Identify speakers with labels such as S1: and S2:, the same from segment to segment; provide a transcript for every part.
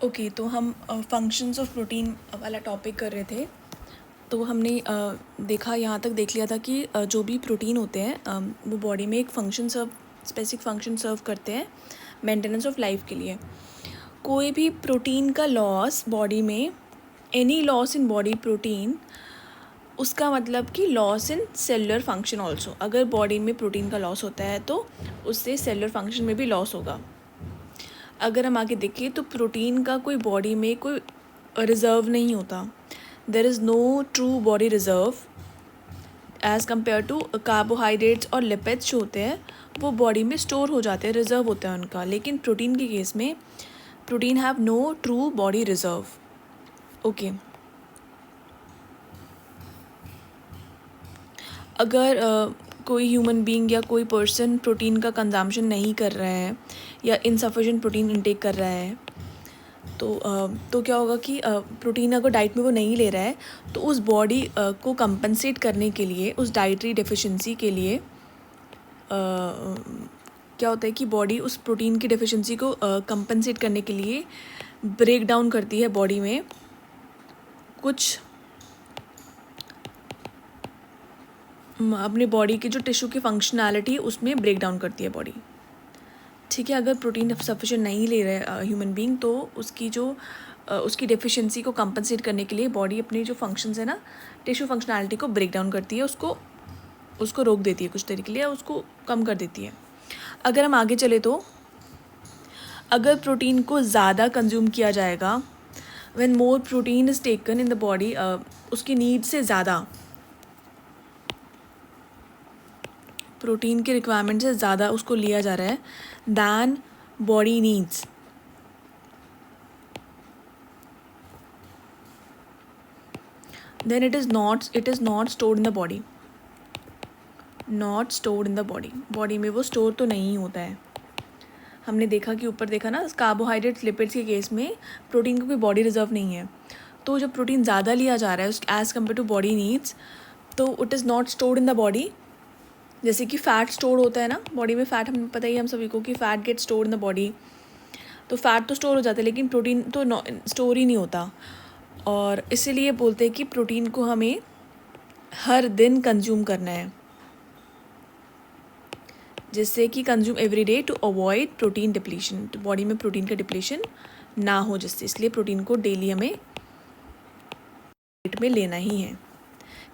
S1: Okay, तो हम functions of protein वाला टॉपिक कर रहे थे। तो हमने देखा, यहाँ तक देख लिया था कि जो भी प्रोटीन होते हैं वो बॉडी में एक स्पेसिफिक फंक्शन सर्व करते हैं मेंटेनेंस ऑफ लाइफ के लिए। कोई भी प्रोटीन का लॉस बॉडी में, any loss in body protein, उसका मतलब कि loss in cellular function also. अगर बॉडी में प्रोटीन का लॉस होता है तो उससे सेलुलर फंक्शन में भी लॉस होगा। अगर हम आगे देखें तो प्रोटीन का कोई बॉडी में कोई रिज़र्व नहीं होता। There is no true body reserve as compare to carbohydrates और लिपिड्स जो होते हैं वो बॉडी में स्टोर हो जाते हैं, रिज़र्व होता है उनका। लेकिन प्रोटीन के केस में protein have no true body reserve. Okay, अगर कोई ह्यूमन बीइंग या कोई पर्सन प्रोटीन का कंजम्पशन नहीं कर रहा है या इनसफिशिएंट प्रोटीन इंटेक कर रहा है तो क्या होगा कि प्रोटीन अगर डाइट में वो नहीं ले रहा है तो उस बॉडी को कंपनसेट करने के लिए, उस डाइटरी डेफिशिएंसी के लिए क्या होता है कि बॉडी उस प्रोटीन की डेफिशिएंसी को कंपनसेट करने के लिए ब्रेक डाउन करती है बॉडी में कुछ अपने बॉडी की जो टिश्यू की फंक्शनैलिटी उसमें ब्रेक डाउन करती है बॉडी। ठीक है, अगर प्रोटीन सफिशिएंट नहीं ले रहा है ह्यूमन बीइंग तो उसकी डेफिशिएंसी को कंपनसेट करने के लिए बॉडी अपनी जो फंक्शंस है ना, टिश्यू फंक्शनैलिटी को ब्रेक डाउन करती है, उसको रोक देती है कुछ देर के लिए, उसको कम कर देती है। अगर हम आगे चले तो अगर प्रोटीन को ज़्यादा कंज्यूम किया जाएगा, when more protein is taken in the body, उसकी नीड से ज़्यादा, प्रोटीन की रिक्वायरमेंट से ज़्यादा उसको लिया जा रहा है than body needs, then it is not stored in the body, not stored in the body। Body में वो स्टोर तो नहीं होता है। हमने देखा कि ऊपर देखा ना, कार्बोहाइड्रेट्स लिपिड्स के केस में प्रोटीन का कोई बॉडी रिजर्व नहीं है। तो जब प्रोटीन ज़्यादा लिया जा रहा है as compare to body needs, तो it is not stored in the body. जैसे कि फ़ैट स्टोर होता है ना बॉडी में, फ़ैट हमें पता ही है हम सभी को कि fat get store in the body. तो फ़ैट तो स्टोर हो जाता है लेकिन प्रोटीन तो स्टोर ही नहीं होता। और इसीलिए बोलते हैं कि प्रोटीन को हमें हर दिन कंज्यूम करना है, जिससे कि consume every day to avoid protein depletion, तो बॉडी में प्रोटीन का डिप्लीशन ना हो, जिससे इसलिए प्रोटीन को डेली हमें डाइट में लेना ही है।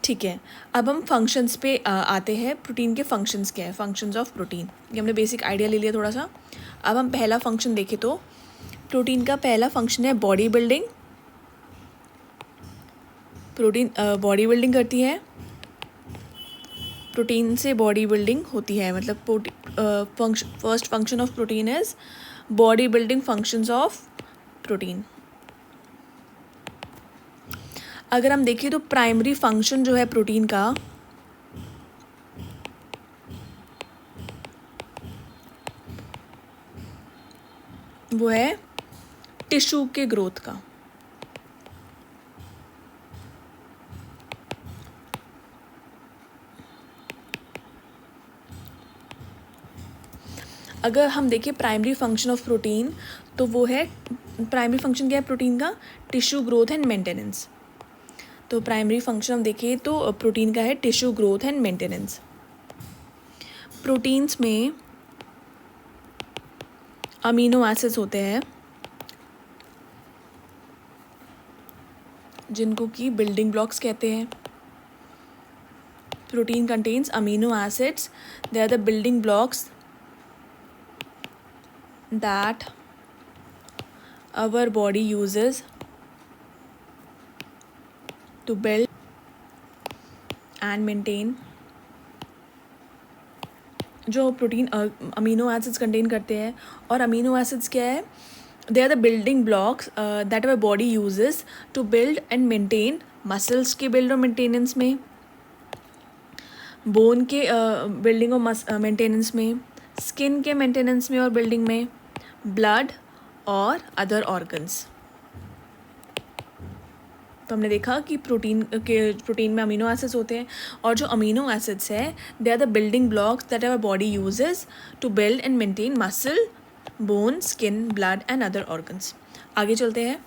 S1: ठीक है, अब हम फंक्शंस पे आते हैं। प्रोटीन के फंक्शंस क्या है, फंक्शंस ऑफ प्रोटीन, ये हमने बेसिक आइडिया ले लिया थोड़ा सा। अब हम पहला फंक्शन देखें तो प्रोटीन का पहला फंक्शन है body building. Protein body building करती है, प्रोटीन से बॉडी बिल्डिंग होती है, मतलब first function of protein is body building functions of protein. अगर हम देखें तो प्राइमरी फंक्शन जो है प्रोटीन का, वो है टिश्यू के ग्रोथ का। अगर हम देखें प्राइमरी फंक्शन ऑफ प्रोटीन, तो वो है, प्राइमरी फंक्शन क्या है प्रोटीन का, टिश्यू ग्रोथ एंड मेंटेनेंस। तो प्राइमरी फंक्शन हम देखें तो प्रोटीन का है tissue growth and maintenance. Proteins में अमीनो एसिड्स होते हैं जिनको कि बिल्डिंग ब्लॉक्स कहते हैं। Protein contains amino acids, they are the building blocks that our body uses to build and maintain। जो प्रोटीन अमीनो एसिड्स कंटेन करते हैं, और अमीनो एसिड्स क्या है, they are the building blocks that our body uses to build and maintain, muscles के build और maintenance में, bone के बिल्डिंग और मेंटेनेंस में, स्किन के मेंटेनेंस में और बिल्डिंग में, ब्लड और अदर ऑर्गन्स। तो हमने देखा कि प्रोटीन में अमीनो एसिड्स होते हैं, और जो अमीनो एसिड्स है they are the building blocks that our body uses to build and maintain muscle, bone, skin, blood and other organs. आगे चलते हैं,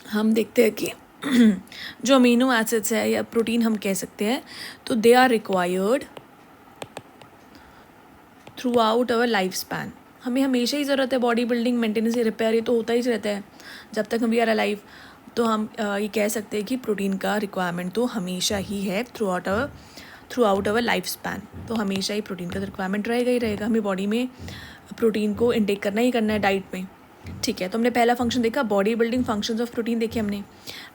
S1: हम देखते हैं कि जो अमीनो एसिड्स है या प्रोटीन हम कह सकते हैं, तो they are required throughout our life span. हमें हमेशा ही ज़रूरत है बॉडी बिल्डिंग, मेंटेनेंस, रिपेयर, ये तो होता ही रहता है जब तक हम वी आर अलाइव। तो हम ये कह सकते हैं कि प्रोटीन का रिक्वायरमेंट तो हमेशा ही है through out our life span. तो हमेशा ही प्रोटीन का रिक्वायरमेंट रहेगा ही रहेगा, हमें बॉडी में प्रोटीन को इनटेक करना ही करना है डाइट में। ठीक है, तो हमने पहला फंक्शन देखा, body building functions of protein देखे हमने।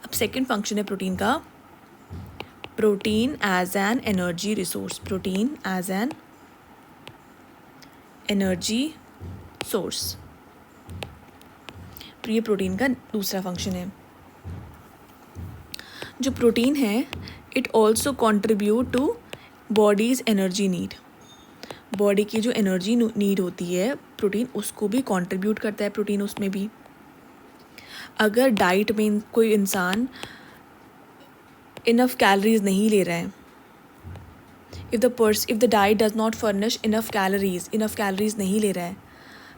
S1: अब सेकंड फंक्शन है प्रोटीन का, protein as an energy resource. Protein as an energy source, तो ये प्रोटीन का दूसरा फंक्शन है। जो प्रोटीन है, it also contribute to bodies energy need. Body की जो एनर्जी नीड होती है प्रोटीन, उसको भी कंट्रीब्यूट करता है प्रोटीन उसमें भी। अगर डाइट में कोई इंसान इनफ कैलोरीज नहीं ले रहा है, if the diet does not furnish enough calories नहीं ले रहा है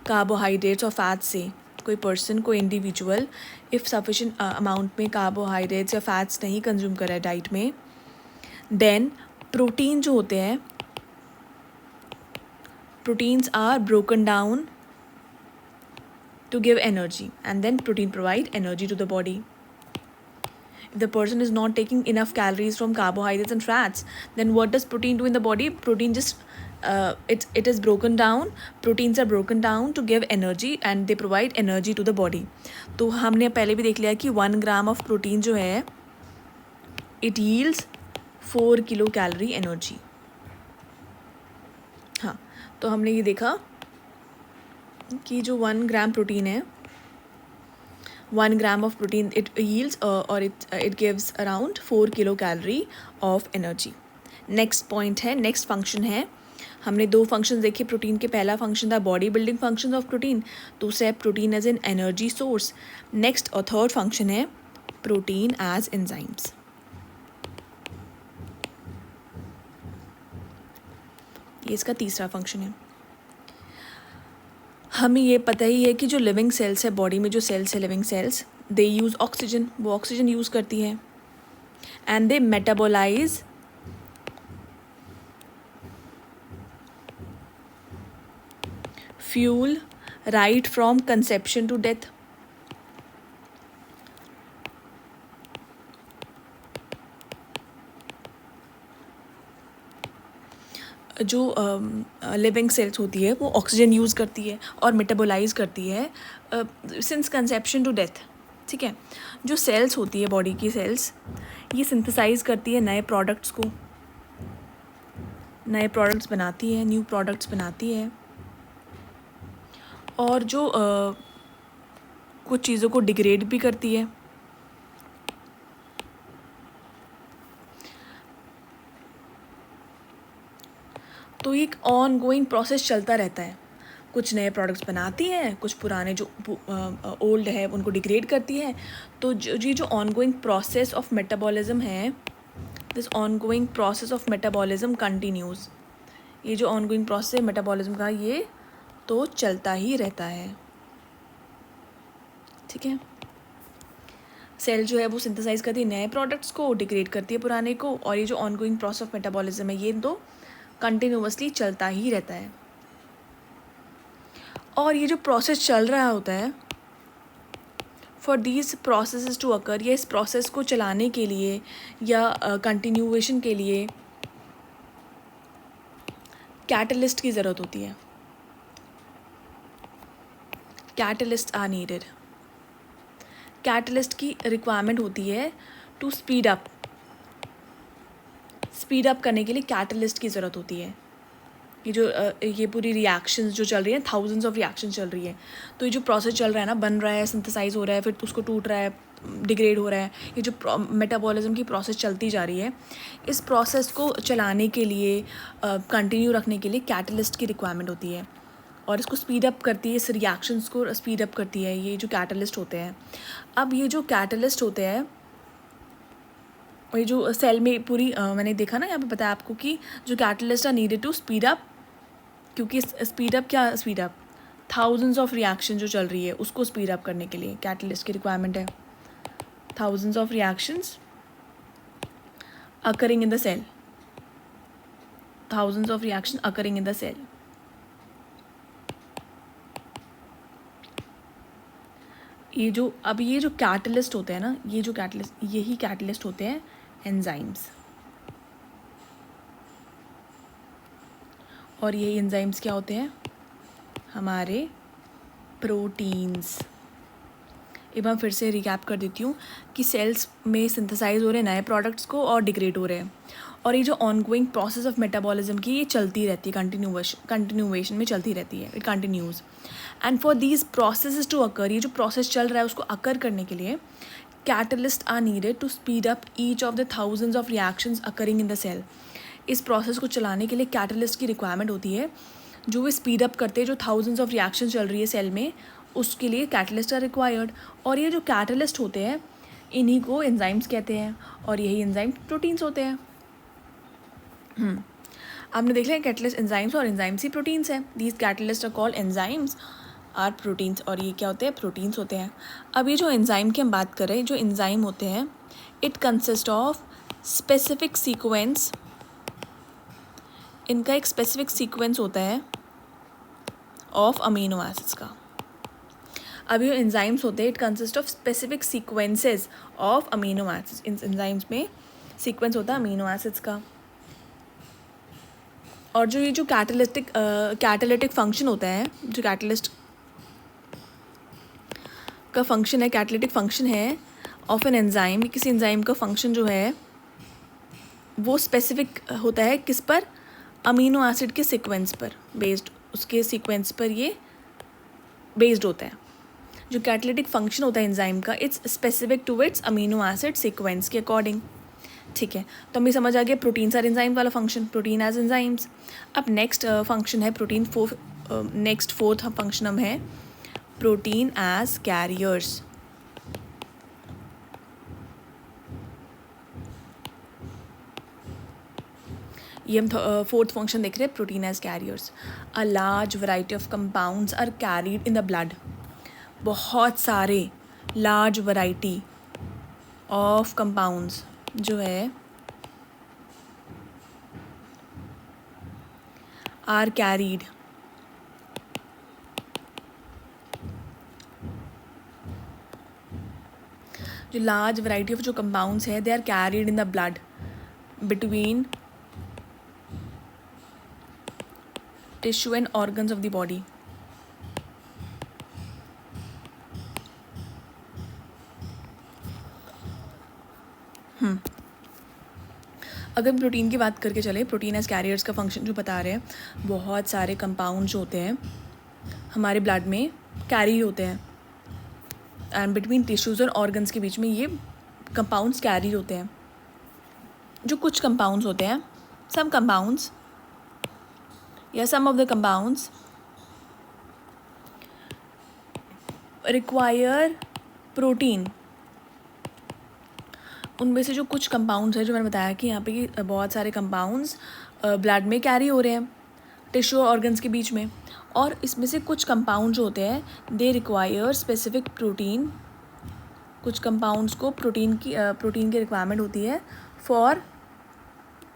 S1: कार्बोहाइड्रेट्स और फैट्स से, कोई पर्सन, कोई इंडिविजुअल इफ़ सफिशेंट अमाउंट में कार्बोहाइड्रेट्स या फैट्स नहीं कंज्यूम कर रहा है डाइट में, देन प्रोटीन जो होते हैं, proteins are broken down to give energy, and then protein provide energy to the body. If the person is not taking enough calories from carbohydrates and fats, then what does protein do in the body? Protein just it is broken down, proteins are broken down to give energy and they provide energy to the body. तो हमने पहले भी देख लिया कि 1 gram of protein जो है, it yields 4 kilo calorie energy. हाँ, तो हमने ये देखा कि जो 1 ग्राम प्रोटीन है, 1 gram of protein it yields और it gives around 4 kilo calorie of energy. Next point है, नेक्स्ट फंक्शन है, हमने 2 फंक्शन देखे प्रोटीन के। पहला फंक्शन था body building function of protein, दूसरा है protein as an energy source. Next और थर्ड फंक्शन है प्रोटीन एज एंजाइम्स। ये इसका तीसरा फंक्शन है। हमें ये पता ही है कि जो लिविंग सेल्स है बॉडी में, जो सेल्स है living cells, they use oxygen, वो ऑक्सीजन यूज़ करती हैं, and they metabolise fuel right from conception to death. जो लिविंग सेल्स होती है वो ऑक्सीजन यूज़ करती है और मेटाबोलाइज करती है सिंस कंसेप्शन टू डेथ। ठीक है, जो सेल्स होती है बॉडी की सेल्स, ये सिंथेसाइज करती है नए प्रोडक्ट्स को, नए प्रोडक्ट्स बनाती है, न्यू प्रोडक्ट्स बनाती है, और जो कुछ चीज़ों को डिग्रेड भी करती है। तो एक ऑन गोइंग प्रोसेस चलता रहता है, कुछ नए प्रोडक्ट्स बनाती हैं, कुछ पुराने जो ओल्ड है उनको डिग्रेड करती है। तो जो on going process of metabolism है, this on going process of metabolism continues. ये जो ऑन गोइंग प्रोसेस है मेटाबॉलिज्म का, ये तो चलता ही रहता है। ठीक है, सेल जो है वो सिंथेसाइज करती है नए प्रोडक्ट्स को, डिग्रेड करती है पुराने को, और ये जो on going process of metabolism है ये तो कंटिन्यूअसली चलता ही रहता है। और ये जो प्रोसेस चल रहा होता है, for these processes to occur, या इस प्रोसेस को चलाने के लिए या कंटिन्यूएशन के लिए कैटलिस्ट की ज़रूरत होती है। Catalyst are needed. कैटलिस्ट की रिक्वायरमेंट होती है टू स्पीड अप करने के लिए कैटलिस्ट की ज़रूरत होती है। ये पूरी रिएक्शंस जो चल रही हैं, थाउजेंड्स ऑफ रिएक्शन चल रही है, तो ये जो प्रोसेस चल रहा है ना, बन रहा है, सिंथेसाइज हो रहा है, फिर उसको टूट रहा है, डिग्रेड हो रहा है, ये जो मेटाबॉलिज्म की प्रोसेस चलती जा रही है, इस प्रोसेस को चलाने के लिए, कंटिन्यू रखने के लिए कैटलिस्ट की रिक्वायरमेंट होती है, और इसको स्पीड अप करती है, इस रिएक्शंस को स्पीड अप करती है ये जो कैटलिस्ट होते हैं। अब ये जो कैटलिस्ट होते हैं, और ये जो सेल में पूरी मैंने देखा ना यहाँ पे बताया आपको कि जो catalyst are needed to speed up, क्योंकि speed up thousands of reaction जो चल रही है उसको स्पीड अप करने के लिए कैटलिस्ट की रिक्वायरमेंट है. Thousands of reactions occurring in the cell. Thousands of reactions occurring in the cell. ये जो कैटलिस्ट होते हैं ना, यही कैटलिस्ट होते हैं एंजाइम्स. और यही एंजाइम्स क्या होते हैं? हमारे प्रोटीन्स. एक बार फिर से रिकैप कर देती हूँ कि सेल्स में सिंथेसाइज हो रहे नए प्रोडक्ट्स को और डिग्रेड हो रहे हैं. और ये जो ऑनगोइंग प्रोसेस ऑफ मेटाबॉलिज्म की ये चलती रहती है, कंटिन्यूएशन में चलती रहती है. It continues. And for these process to occur, ये जो प्रोसेस चल रहा है उसको अकर करने के लिए catalyst are needed to speed up each of the thousands of reactions occurring in the cell. इस प्रोसेस को चलाने के लिए कैटलिस्ट की रिक्वायरमेंट होती है जो वे स्पीड अप करते हैं. जो थाउजेंड्स ऑफ रिएक्शन चल रही है सेल में, उसके लिए कैटलिस्ट आर रिक्वायर्ड. और ये जो कैटलिस्ट होते हैं इन्हीं को एंजाइम्स कहते हैं. और यही एंजाइम प्रोटीन्स होते हैं. आपने देख लिया कैटलिस्ट एंजाइम्स और एंजाइम्स ही प्रोटीन्स हैं. These catalyst are called enzymes are proteins. और ये क्या होते हैं? प्रोटीन्स होते हैं. अब ये जो एंजाइम की हम बात कर रहे हैं, जो एंजाइम होते हैं, it consist of specific sequence. इनका एक स्पेसिफिक सीक्वेंस होता है ऑफ अमीनो एसिड्स का. अब ये एंजाइम्स होते हैं, it consist of specific sequences of amino acids. In enzymes में सीक्वेंस होता है अमीनो एसिड्स का. और जो ये जो कैटालिटिक फंक्शन होता है, जो कैटलिस्ट का फंक्शन है, कैटालिटिक फंक्शन है ऑफ एन एंजाइम. किसी एंजाइम का फंक्शन जो है वो स्पेसिफिक होता है किस पर? अमीनो एसिड के सीक्वेंस पर बेस्ड. उसके सीक्वेंस पर ये बेस्ड होता है. जो कैटालिटिक फंक्शन होता है एंजाइम का, it's specific to its amino acid sequence के अकॉर्डिंग. ठीक है, तो हमें समझ आ गया प्रोटीन आर एंजाइम वाला फंक्शन, प्रोटीन एज एंजाइम्स. अब नेक्स्ट फंक्शन है प्रोटीन. नेक्स्ट फोर्थ फंक्शन हम है प्रोटीन एज कैरियर्स. ये हम फोर्थ फंक्शन देख रहे हैं, protein as carriers. A large variety of compounds are carried in the blood. बहुत सारे लार्ज वैरायटी ऑफ कंपाउंड्स जो है आर कैरीड जो लार्ज वैरायटी ऑफ जो कंपाउंड्स है, they are carried in the blood between tissue and organs of the body. अगर protein की बात करके चले, प्रोटीन एज कैरियर्स का फंक्शन जो बता रहे हैं, बहुत सारे कंपाउंड जो होते हैं हमारे ब्लड में कैरी होते हैं. एंड बिटवीन टिश्यूज़ और ऑर्गन्स के बीच में ये कंपाउंड्स कैरी होते हैं. जो कुछ कंपाउंड्स होते हैं, सम कंपाउंड्स या some of the compounds require protein. उनमें से जो कुछ कंपाउंड्स हैं, जो मैंने बताया कि यहाँ पे कि बहुत सारे कंपाउंड्स ब्लड में कैरी हो रहे हैं टिश्यू और ऑर्गन्स के बीच में. और इसमें से कुछ कंपाउंड जो होते हैं, दे रिक्वायर स्पेसिफिक प्रोटीन. कुछ कंपाउंड्स को प्रोटीन की रिक्वायरमेंट होती है फॉर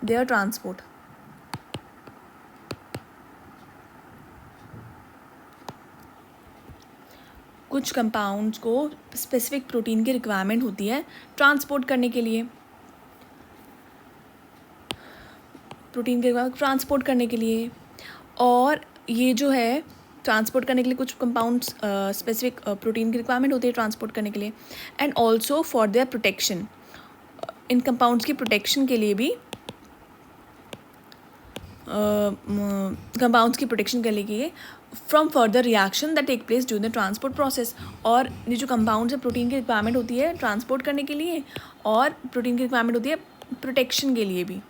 S1: देयर ट्रांसपोर्ट. कुछ कंपाउंड्स को स्पेसिफिक प्रोटीन की रिक्वायरमेंट होती है ट्रांसपोर्ट करने के लिए. प्रोटीन के रिक्वायरमेंट ट्रांसपोर्ट करने के लिए. और ये जो है ट्रांसपोर्ट करने के लिए कुछ कंपाउंड्स स्पेसिफिक प्रोटीन की रिक्वायरमेंट होती है ट्रांसपोर्ट करने के लिए. And also for their protection. इन कंपाउंड्स की प्रोटेक्शन के लिए भी कंपाउंड्स की प्रोटेक्शन करने के लिए from further reaction that take place during the transport process. और ये जो कंपाउंड्स है, प्रोटीन की रिक्वायरमेंट होती है ट्रांसपोर्ट करने के लिए, और प्रोटीन की रिक्वायरमेंट होती है प्रोटेक्शन के लिए भी.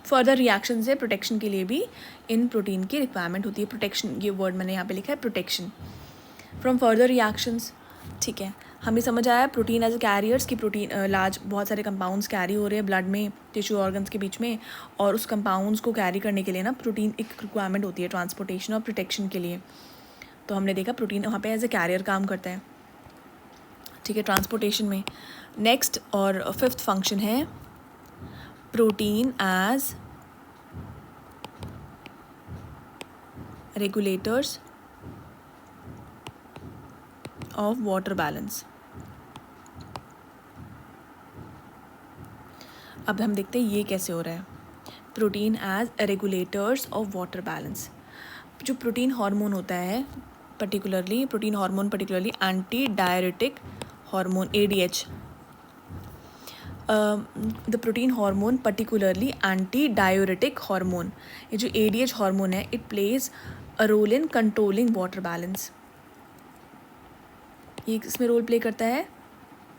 S1: फर्दर रिएक्शन से प्रोटेक्शन के लिए भी इन प्रोटीन की रिक्वायरमेंट होती है. प्रोटेक्शन, ये वर्ड मैंने यहाँ पे लिखा है, प्रोटेक्शन फ्रॉम फर्दर रिएक्शंस. ठीक है, हमें समझ आया प्रोटीन एज ए कैरियर्स की प्रोटीन लार्ज बहुत सारे कंपाउंड्स कैरी हो रहे हैं ब्लड में, टिश्यू ऑर्गन्स के बीच में, और उस कंपाउंड्स को कैरी करने के लिए ना प्रोटीन एक रिक्वायरमेंट होती है ट्रांसपोर्टेशन और प्रोटेक्शन के लिए। तो हमने देखा प्रोटीन वहाँ पे एज ए कैरियर काम करता है, ठीक है, ट्रांसपोर्टेशन में। नेक्स्ट और फिफ्थ फंक्शन है protein as regulators of water balance. अब हम देखते हैं ये कैसे हो रहा है। Protein as regulators of water balance. जो प्रोटीन हार्मोन होता है particularly anti diuretic hormone ADH, the protein hormone particularly anti diuretic hormone, ये जो ADH हार्मोन है it plays a role in controlling water balance. ये इसमें रोल प्ले करता है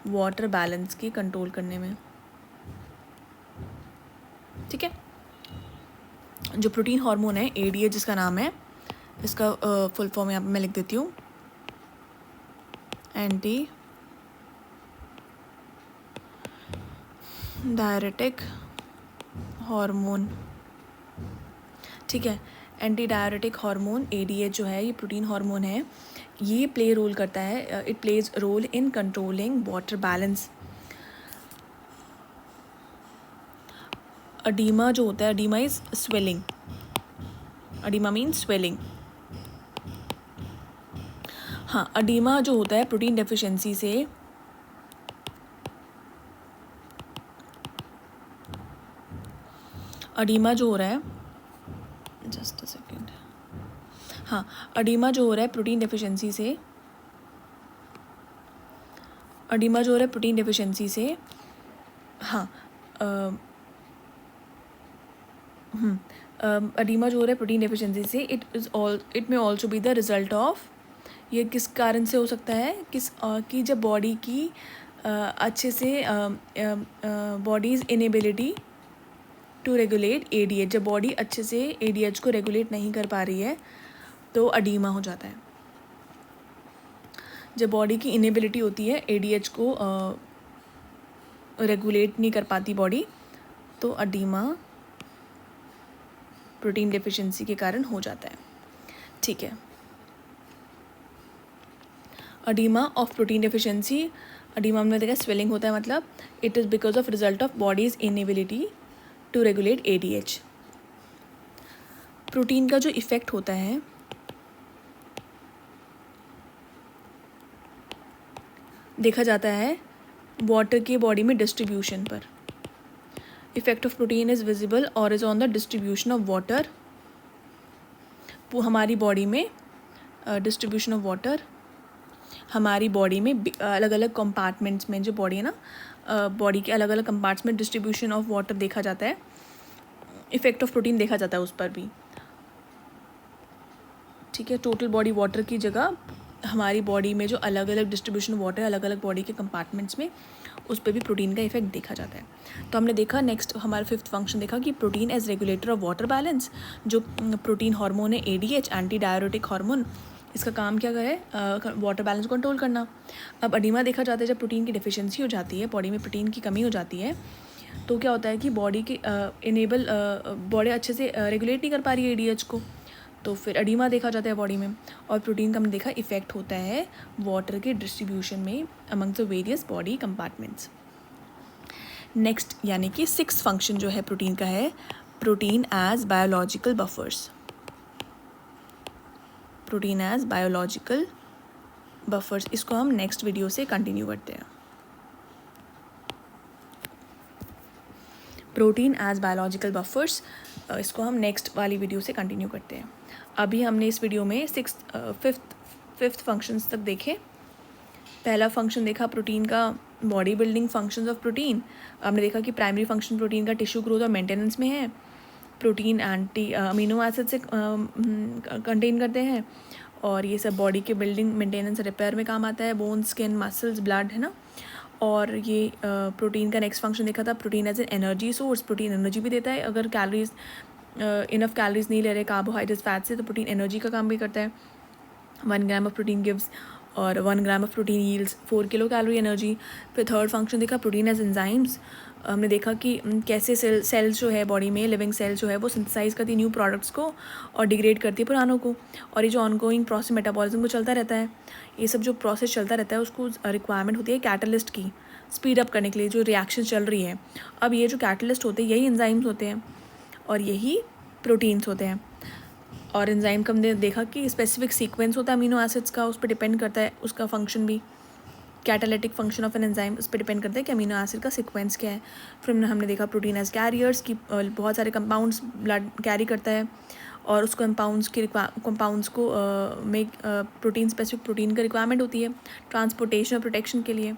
S1: वाटर बैलेंस की कंट्रोल करने में, ठीक है। जो प्रोटीन हार्मोन है ADH जिसका नाम है, इसका फुल फॉर्म यहाँ पे मैं लिख देती हूँ, एंटी डायरेटिक हार्मोन, ठीक है। एंटी डायरेटिक हार्मोन ADH जो है ये प्रोटीन हार्मोन है, ये प्ले रोल करता है, it plays role in controlling water balance. Oedema जो होता है, oedema is swelling, oedema means swelling. हाँ, अडीमा जो होता है प्रोटीन डेफिशिएंसी से, अडीमा जो हो रहा है, जस्ट अ सेकेंड, हाँ, अडीमा जो हो रहा है प्रोटीन डेफिशिएंसी से, अडीमा जो हो रहा है प्रोटीन डेफिशिएंसी से, हाँ, अडीमा जो हो रहा है प्रोटीन डेफिशिएंसी से, इट में also be the result of, ये किस कारण से हो सकता है, कि जब बॉडी की अच्छे से body's inability to regulate ADH, जब बॉडी अच्छे से ADH को रेगुलेट नहीं कर पा रही है तो अडीमा हो जाता है। जब बॉडी की इनेबिलिटी होती है ADH को रेगुलेट नहीं कर पाती बॉडी, तो अडीमा प्रोटीन डेफिशिएंसी के कारण हो जाता है, ठीक है। Oedema of protein deficiency, oedema में देखा स्वेलिंग होता है, मतलब it is because of result of body's inability to regulate ADH। Protein का जो इफ़ेक्ट होता है, देखा जाता है वाटर के बॉडी में डिस्ट्रीब्यूशन पर। Effect of protein is visible और is on the distribution of water. वो हमारी बॉडी में डिस्ट्रीब्यूशन ऑफ वाटर, हमारी बॉडी में अलग अलग कंपार्टमेंट्स में, जो बॉडी है ना, बॉडी के अलग अलग कंपार्ट्स में डिस्ट्रीब्यूशन ऑफ वाटर देखा जाता है, इफेक्ट ऑफ प्रोटीन देखा जाता है उस पर भी, ठीक है। टोटल बॉडी वाटर की जगह हमारी बॉडी में जो अलग अलग डिस्ट्रीब्यूशन वाटर है अलग अलग बॉडी के कंपार्टमेंट्स में, उस पर भी प्रोटीन का इफेक्ट देखा जाता है। तो हमने देखा नेक्स्ट हमारा फिफ्थ फंक्शन देखा कि protein as regulator of water balance. जो प्रोटीन हार्मोन है ADH, एंटी डायरेटिक हार्मोन, इसका काम क्या करे, वाटर बैलेंस को कंट्रोल करना। अब अडीमा देखा जाता है जब प्रोटीन की डिफिशियंसी हो जाती है, बॉडी में प्रोटीन की कमी हो जाती है, तो क्या होता है कि बॉडी की बॉडी अच्छे से रेगुलेट नहीं कर पा रही है ADH को, तो फिर अडीमा देखा जाता है बॉडी में। और प्रोटीन का हमने देखा इफेक्ट होता है वाटर के डिस्ट्रीब्यूशन में among the various body compartments. Next यानी कि सिक्स्थ फंक्शन जो है प्रोटीन का है, protein as biological buffers. Protein as biological buffers, इसको हम नेक्स्ट वीडियो से कंटिन्यू करते हैं। प्रोटीन एज बायोलॉजिकल बफर्स, इसको हम नेक्स्ट वाली वीडियो से कंटिन्यू करते हैं। अभी हमने इस वीडियो में फिफ्थ फंक्शंस तक देखे। पहला फंक्शन देखा प्रोटीन का, body building functions of protein. हमने देखा कि प्राइमरी फंक्शन प्रोटीन का टिश्यू ग्रोथ और मेंटेनेंस में है। प्रोटीन एंटी अमीनो एसिड से कंटेन करते हैं और ये सब बॉडी के बिल्डिंग, मेंटेनेंस, रिपेयर में काम आता है। बोन, स्किन, मसल्स, ब्लड, है ना। और ये प्रोटीन का नेक्स्ट फंक्शन देखा था protein as an energy source. Protein energy भी देता है, अगर कैलोरीज इनफ कैलोरीज नहीं ले रहे कार्बोहाइड्रेट्स फैट से, तो प्रोटीन एनर्जी का काम भी करता है। 1 ग्राम ऑफ प्रोटीन गिव्स और 1 gram of protein yields 4 kilo calorie energy. फिर थर्ड फंक्शन देखा प्रोटीन एज एंजाइम्स। हमने देखा कि कैसे सेल्स जो है बॉडी में, लिविंग सेल्स जो है वो सिंथेसाइज करती है न्यू प्रोडक्ट्स को और डिग्रेड करती है पुरानों को। और ये जो ऑनगोइंग प्रोसेस मेटाबॉलिज्म को चलता रहता है, ये सब जो प्रोसेस चलता रहता है उसको रिक्वायरमेंट होती है कैटलिस्ट की, स्पीड अप करने के लिए जो रिएक्शन चल रही है। अब ये जो कैटलिस्ट होते हैं यही एंजाइम्स होते हैं और यही प्रोटीन्स होते हैं। और एंजाइम का हमने देखा कि स्पेसिफिक सीक्वेंस होता है अमीनो एसिड्स का, उस पर डिपेंड करता है उसका फंक्शन भी। Catalytic function of an enzyme उस पर डिपेंड करता है कि अमीनो एसिड का सीक्वेंस क्या है। फिर हमने देखा प्रोटीन एज कैरियर्स की बहुत सारे कंपाउंड्स ब्लड कैरी करता है और उस कंपाउंड्स को में प्रोटीन स्पेसिफिक प्रोटीन का रिक्वायरमेंट होती है ट्रांसपोर्टेशन और प्रोटेक्शन के लिए।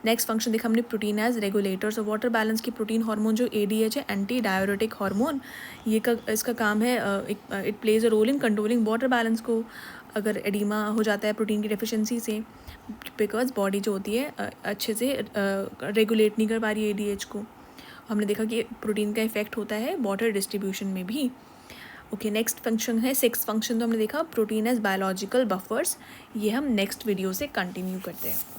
S1: नेक्स्ट फंक्शन देखा हमने protein as regulators of water balance की। प्रोटीन हार्मोन जो ADH है, एंटी डाययूरेटिक हार्मोन, इसका काम है it plays a role in controlling water balance को अगर एडिमा हो जाता है प्रोटीन की डेफिशिएंसी से, बिकॉज बॉडी जो होती है अच्छे से रेगुलेट नहीं कर पा रही ADH को। हमने देखा कि प्रोटीन का इफेक्ट होता है वाटर डिस्ट्रीब्यूशन में भी। ओके, नेक्स्ट फंक्शन है सिक्स फंक्शन तो हमने देखा प्रोटीन एज बायोलॉजिकल बफर्स। ये हम नेक्स्ट वीडियो से कंटिन्यू करते हैं।